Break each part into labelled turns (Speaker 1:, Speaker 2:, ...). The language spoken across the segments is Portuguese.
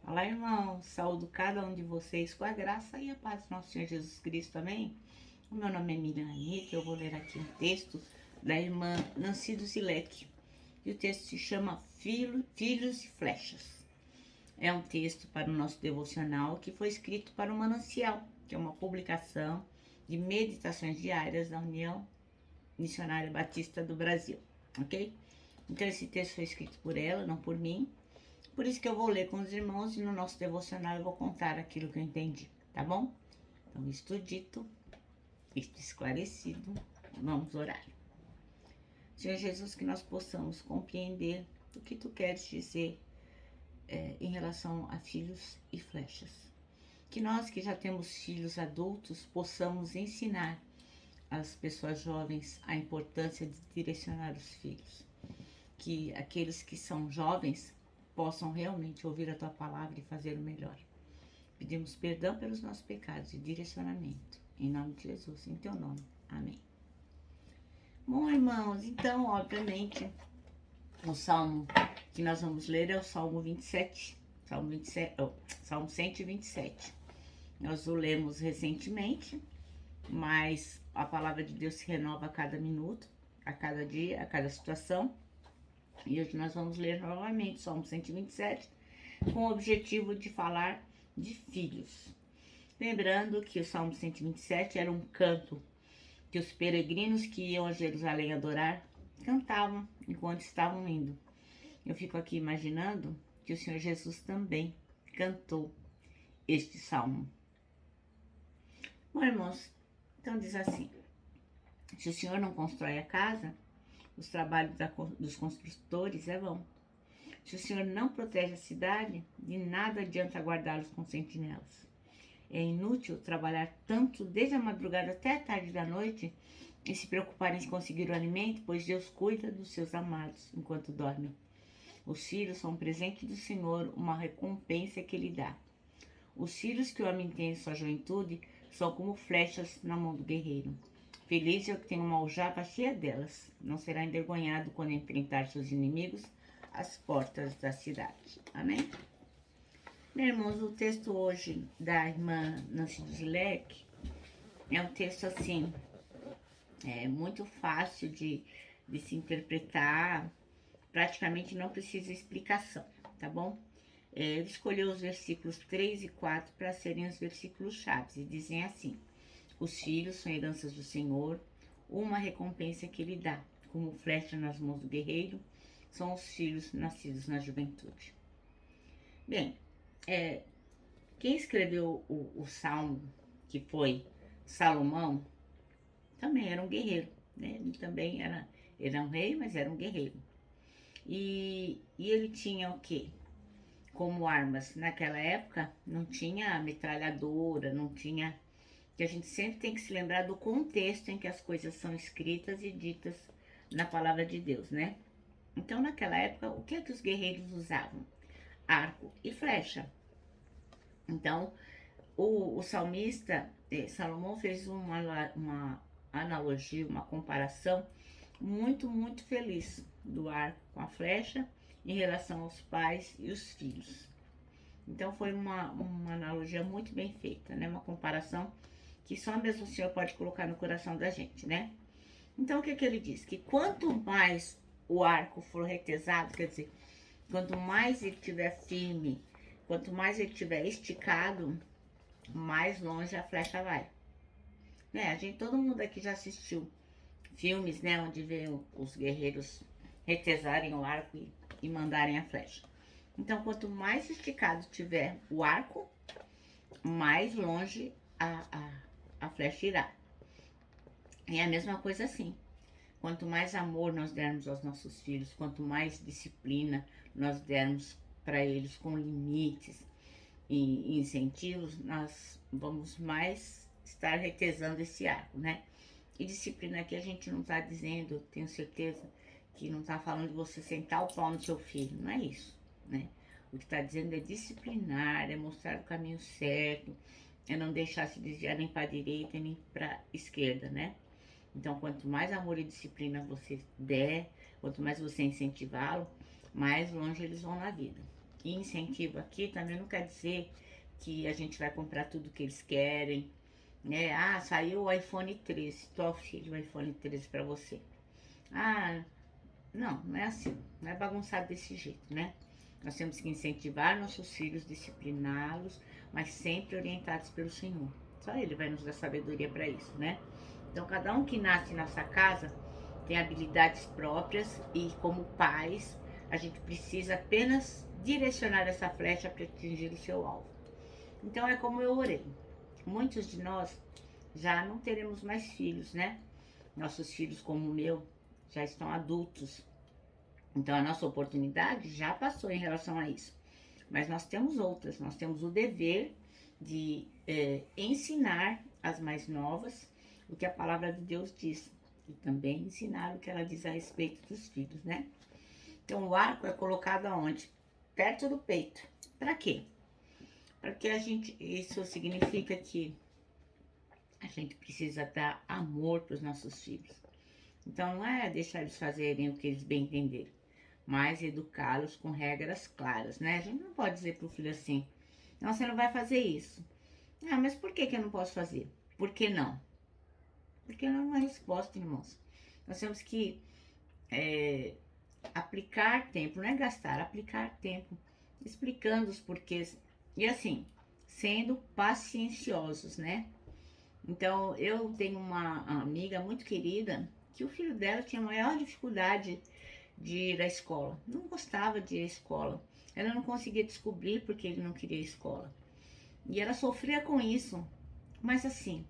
Speaker 1: Olá, irmãos. Saúdo cada um de vocês com a graça e a paz do nosso Senhor Jesus Cristo. Amém? O meu nome é Miriam Anitta. Eu vou ler aqui um texto da irmã Nancy do Zilek. E o texto se chama Filhos e Flechas. É um texto para o nosso devocional que foi escrito para o Manancial, que é uma publicação de meditações diárias da União Missionária Batista do Brasil. Ok? Então esse texto foi escrito por ela, não por mim. Por isso que eu vou ler com os irmãos e no nosso devocional eu vou contar aquilo que eu entendi, tá bom? Então, isto dito, isto esclarecido, vamos orar. Senhor Jesus, que nós possamos compreender o que tu queres dizer em relação a filhos e flechas. Que nós que já temos filhos adultos possamos ensinar às pessoas jovens a importância de direcionar os filhos. Que aqueles que são jovens possam realmente ouvir a tua palavra e fazer o melhor. Pedimos perdão pelos nossos pecados e direcionamento. Em nome de Jesus, em teu nome. Amém. Bom, irmãos, então, obviamente, o salmo que nós vamos ler é o Salmo 27. Salmo 127. Nós o lemos recentemente, mas a palavra de Deus se renova a cada minuto, a cada dia, a cada situação. E hoje nós vamos ler novamente o Salmo 127, com o objetivo de falar de filhos. Lembrando que o Salmo 127 era um canto que os peregrinos que iam a Jerusalém adorar cantavam enquanto estavam indo. Eu fico aqui imaginando que o Senhor Jesus também cantou este salmo. Bom, irmãos, então diz assim: se o Senhor não constrói a casa, os trabalhos dos construtores é vão. Se o Senhor não protege a cidade, de nada adianta guardá-los com sentinelas. É inútil trabalhar tanto desde a madrugada até a tarde da noite e se preocupar em conseguir o alimento, pois Deus cuida dos seus amados enquanto dormem. Os filhos são um presente do Senhor, uma recompensa que Ele dá. Os filhos que o homem tem em sua juventude são como flechas na mão do guerreiro. Feliz é o que tem uma aljava cheia delas. Não será envergonhado quando enfrentar seus inimigos às portas da cidade. Amém? Meus irmãos, o texto hoje da irmã Nancy Zilek é um texto assim, muito fácil de se interpretar, praticamente não precisa explicação, tá bom? Ele escolheu os versículos 3 e 4 para serem os versículos chaves e dizem assim: os filhos são heranças do Senhor, uma recompensa que Ele dá, como flecha nas mãos do guerreiro, são os filhos nascidos na juventude. Bem, quem escreveu o Salmo, que foi Salomão, também era um guerreiro, né? Ele também era um rei, mas era um guerreiro. E ele tinha o quê? Como armas, naquela época, não tinha metralhadora, não tinha... Que a gente sempre tem que se lembrar do contexto em que as coisas são escritas e ditas na palavra de Deus, né? Então, naquela época, o que é que os guerreiros usavam? Arco e flecha. Então, o salmista Salomão fez uma analogia, uma comparação muito, muito feliz do arco com a flecha em relação aos pais e os filhos. Então foi uma analogia muito bem feita, né? Uma comparação que só mesmo o Senhor pode colocar no coração da gente, né? Então o que ele diz? Que quanto mais o arco for retesado, quer dizer, quanto mais ele estiver firme, quanto mais ele estiver esticado, mais longe a flecha vai. Né? Todo mundo aqui já assistiu filmes, né, onde vê os guerreiros retesarem o arco e mandarem a flecha. Então, quanto mais esticado tiver o arco, mais longe a flecha irá. É a mesma coisa assim. Quanto mais amor nós dermos aos nossos filhos, quanto mais disciplina nós dermos para eles com limites e incentivos, nós vamos mais estar retesando esse arco, né? E disciplina aqui a gente não está dizendo, tenho certeza, que não está falando de você sentar o pau no seu filho, não é isso, né? O que está dizendo é disciplinar, é mostrar o caminho certo, é não deixar se desviar nem para a direita nem para a esquerda, né? Então, quanto mais amor e disciplina você der, quanto mais você incentivá-lo, mais longe eles vão na vida. incentivo aqui também não quer dizer que a gente vai comprar tudo que eles querem, né? Ah, saiu o iPhone 13, tô filho, o iPhone 13 para você. Ah, não é assim, não é bagunçado desse jeito, né? Nós temos que incentivar nossos filhos, discipliná-los, mas sempre orientados pelo Senhor. Só Ele vai nos dar sabedoria para isso, né? Então, cada um que nasce nessa casa tem habilidades próprias e, como pais, a gente precisa apenas direcionar essa flecha para atingir o seu alvo. Então, é como eu orei. Muitos de nós já não teremos mais filhos, né? Nossos filhos, como o meu, já estão adultos. Então, a nossa oportunidade já passou em relação a isso. Mas nós temos outras. Nós temos o dever de ensinar as mais novas o que a palavra de Deus diz. E também ensinar o que ela diz a respeito dos filhos, né? Então, o arco é colocado aonde? Perto do peito. Para quê? Para que a gente... Isso significa que a gente precisa dar amor para os nossos filhos. Então, não é deixar eles fazerem o que eles bem entenderem, mas educá-los com regras claras, né? A gente não pode dizer para o filho assim, não, você não vai fazer isso. Ah, mas por que eu não posso fazer? Por que não? Porque não é uma resposta, irmãos. Nós temos que aplicar tempo, não é gastar, aplicar tempo, explicando os porquês. E assim, sendo pacienciosos, né? Então, eu tenho uma amiga muito querida que o filho dela tinha maior dificuldade de ir à escola. Não gostava de ir à escola. Ela não conseguia descobrir porque ele não queria ir à escola. E ela sofria com isso. Mas assim,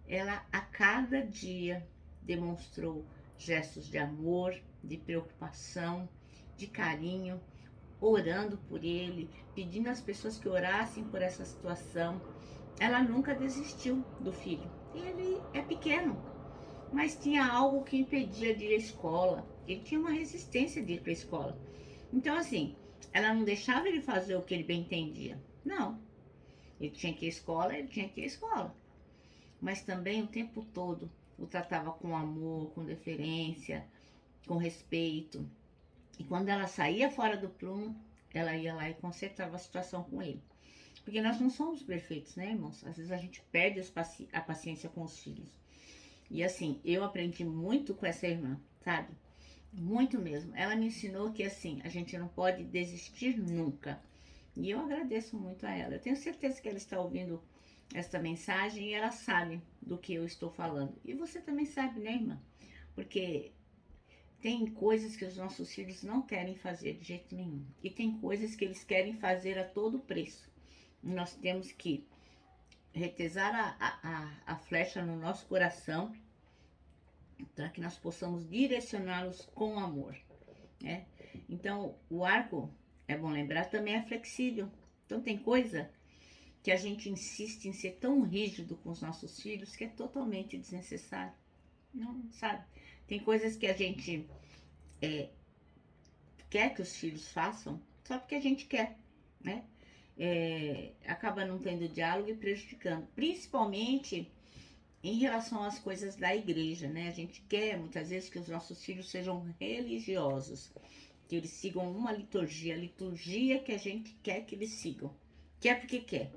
Speaker 1: ela a cada dia demonstrou gestos de amor, de preocupação, de carinho, orando por ele, pedindo às pessoas que orassem por essa situação. Ela nunca desistiu do filho. Ele é pequeno, mas tinha algo que impedia de ir à escola. Ele tinha uma resistência de ir para a escola. Então, assim, ela não deixava ele fazer o que ele bem entendia. Não. Ele tinha que ir à escola, ele tinha que ir à escola. Mas também o tempo todo o tratava com amor, com deferência, com respeito. E quando ela saía fora do prumo, ela ia lá e consertava a situação com ele. Porque nós não somos perfeitos, né, irmãos? Às vezes a gente perde a paciência com os filhos. E assim, eu aprendi muito com essa irmã, sabe? Muito mesmo. Ela me ensinou que assim, a gente não pode desistir nunca. E eu agradeço muito a ela. Eu tenho certeza que ela está ouvindo esta mensagem e ela sabe do que eu estou falando. E você também sabe, né, irmã? Porque tem coisas que os nossos filhos não querem fazer de jeito nenhum. E tem coisas que eles querem fazer a todo preço. Nós temos que retesar a flecha no nosso coração para que nós possamos direcioná-los com amor, né? Então, o arco, é bom lembrar, também é flexível. Então, tem coisa que a gente insiste em ser tão rígido com os nossos filhos que é totalmente desnecessário. Não, sabe? Tem coisas que a gente quer que os filhos façam só porque a gente quer, né? Acaba não tendo diálogo e prejudicando, principalmente em relação às coisas da igreja, né? A gente quer muitas vezes que os nossos filhos sejam religiosos, que eles sigam uma liturgia, a liturgia que a gente quer que eles sigam, quer porque quer.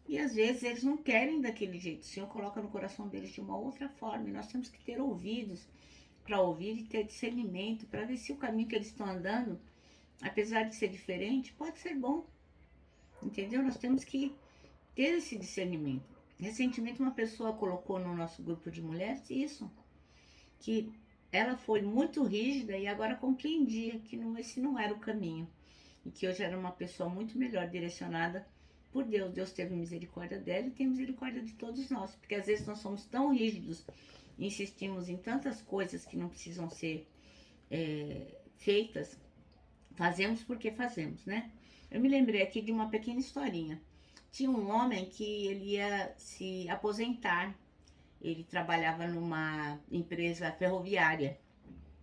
Speaker 1: E às vezes eles não querem daquele jeito, o Senhor coloca no coração deles de uma outra forma, e nós temos que ter ouvidos para ouvir e ter discernimento, para ver se o caminho que eles estão andando, apesar de ser diferente, pode ser bom, entendeu? Nós temos que ter esse discernimento. Recentemente uma pessoa colocou no nosso grupo de mulheres isso, que ela foi muito rígida e agora compreendia que esse não era o caminho. E que hoje era uma pessoa muito melhor direcionada por Deus. Deus teve misericórdia dela e tem misericórdia de todos nós. Porque às vezes nós somos tão rígidos, insistimos em tantas coisas que não precisam ser feitas, fazemos porque fazemos, né? Eu me lembrei aqui de uma pequena historinha. Tinha um homem que ele ia se aposentar. Ele trabalhava numa empresa ferroviária,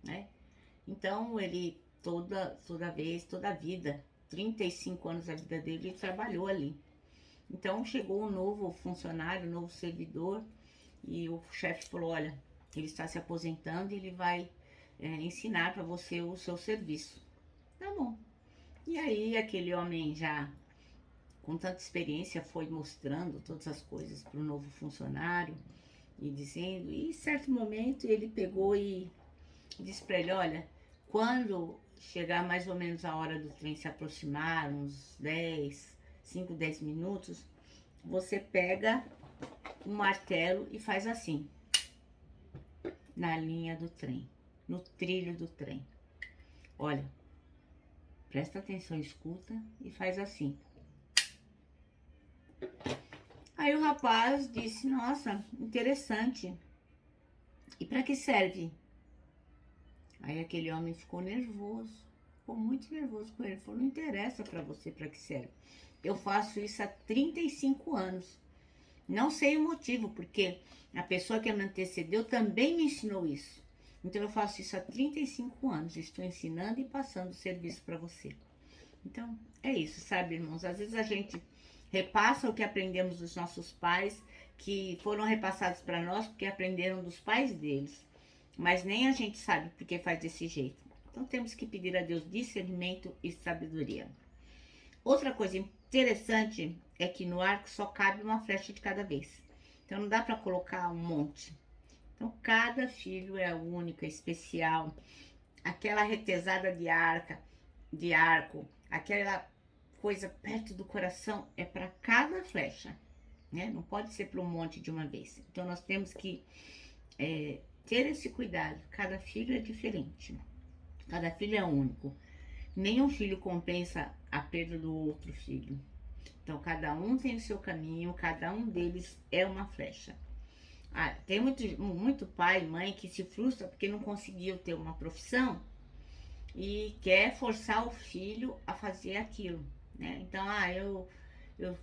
Speaker 1: né? Então ele toda a vida, 35 anos da vida dele, ele trabalhou ali. Então chegou um novo funcionário, um novo servidor, e o chefe falou: olha, ele está se aposentando e ele vai ensinar para você o seu serviço. Tá bom. E aí aquele homem já com tanta experiência foi mostrando todas as coisas para o novo funcionário e dizendo, e em certo momento ele pegou e disse para ele, olha, quando chegar mais ou menos a hora do trem se aproximar, uns 10 minutos, você pega um martelo e faz assim, na linha do trem, no trilho do trem. Olha, presta atenção, escuta e faz assim. Aí o rapaz disse, nossa, interessante. E para que serve? Aí aquele homem ficou nervoso, ficou muito nervoso com ele. Ele falou, não interessa para você para que serve. Eu faço isso há 35 anos. Não sei o motivo, porque a pessoa que me antecedeu também me ensinou isso. Então eu faço isso há 35 anos. Estou ensinando e passando o serviço para você. Então é isso, sabe, irmãos? Às vezes a gente repassa o que aprendemos dos nossos pais, que foram repassados para nós porque aprenderam dos pais deles. Mas nem a gente sabe porque faz desse jeito. Então temos que pedir a Deus discernimento e sabedoria. Outra coisa interessante é que no arco só cabe uma flecha de cada vez. Então não dá para colocar um monte. Então cada filho é único, é especial. Aquela retesada de arco, aquela coisa perto do coração é para cada flecha, né? Não pode ser para um monte de uma vez. Então nós temos que ter esse cuidado. Cada filho é diferente, cada filho é único. Nenhum filho compensa a perda do outro filho. Então cada um tem o seu caminho, cada um deles é uma flecha. Tem muito pai e mãe que se frustra porque não conseguiu ter uma profissão e quer forçar o filho a fazer aquilo, né? Então, eu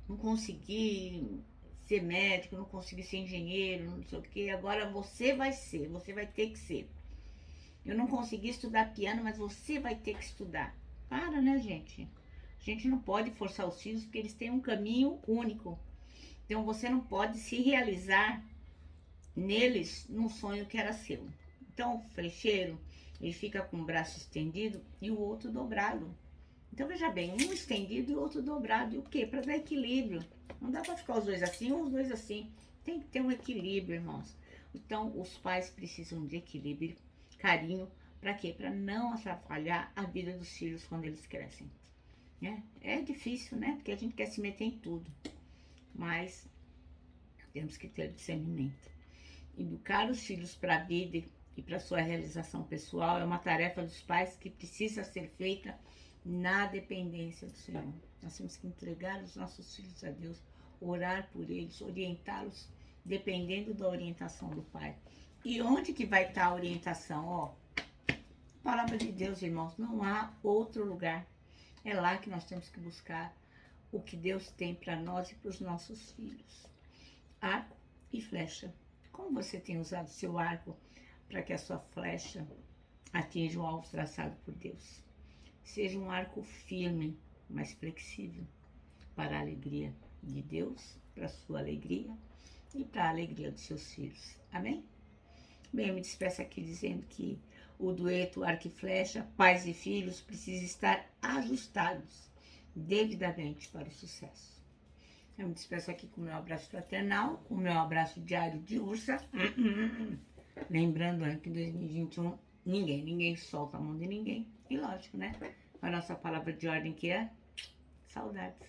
Speaker 1: não consegui ser médico, não consegui ser engenheiro, não sei o que, agora você vai ser, você vai ter que ser. Eu não consegui estudar piano, mas você vai ter que estudar. Para, né, gente? A gente não pode forçar os filhos porque eles têm um caminho único. Então, você não pode se realizar neles num sonho que era seu. Então, o flecheiro, ele fica com o braço estendido e o outro dobrado. Então, veja bem, um estendido e o outro dobrado. E o quê? Para dar equilíbrio. Não dá para ficar os dois assim ou os dois assim. Tem que ter um equilíbrio, irmãos. Então, os pais precisam de equilíbrio, carinho. Para quê? Para não atrapalhar a vida dos filhos quando eles crescem. É difícil, né? Porque a gente quer se meter em tudo. Mas temos que ter discernimento. Educar os filhos para a vida e para a sua realização pessoal é uma tarefa dos pais que precisa ser feita na dependência do Senhor. Nós temos que entregar os nossos filhos a Deus, orar por eles, orientá-los, dependendo da orientação do Pai. E onde que vai estar a orientação? Palavra de Deus, irmãos, não há outro lugar. É lá que nós temos que buscar o que Deus tem para nós e para os nossos filhos. Arco e flecha. Como você tem usado seu arco para que a sua flecha atinja o alvo traçado por Deus? Seja um arco firme, mas flexível, para a alegria de Deus, para a sua alegria e para a alegria dos seus filhos. Amém? Bem, eu me despeço aqui dizendo que o dueto arco e flecha, pais e filhos, precisa estar ajustados devidamente para o sucesso. Eu me despeço aqui com o meu abraço fraternal, com o meu abraço diário de ursa. Lembrando que em 2021 ninguém solta a mão de ninguém. E lógico, né? A nossa palavra de ordem que é saudades.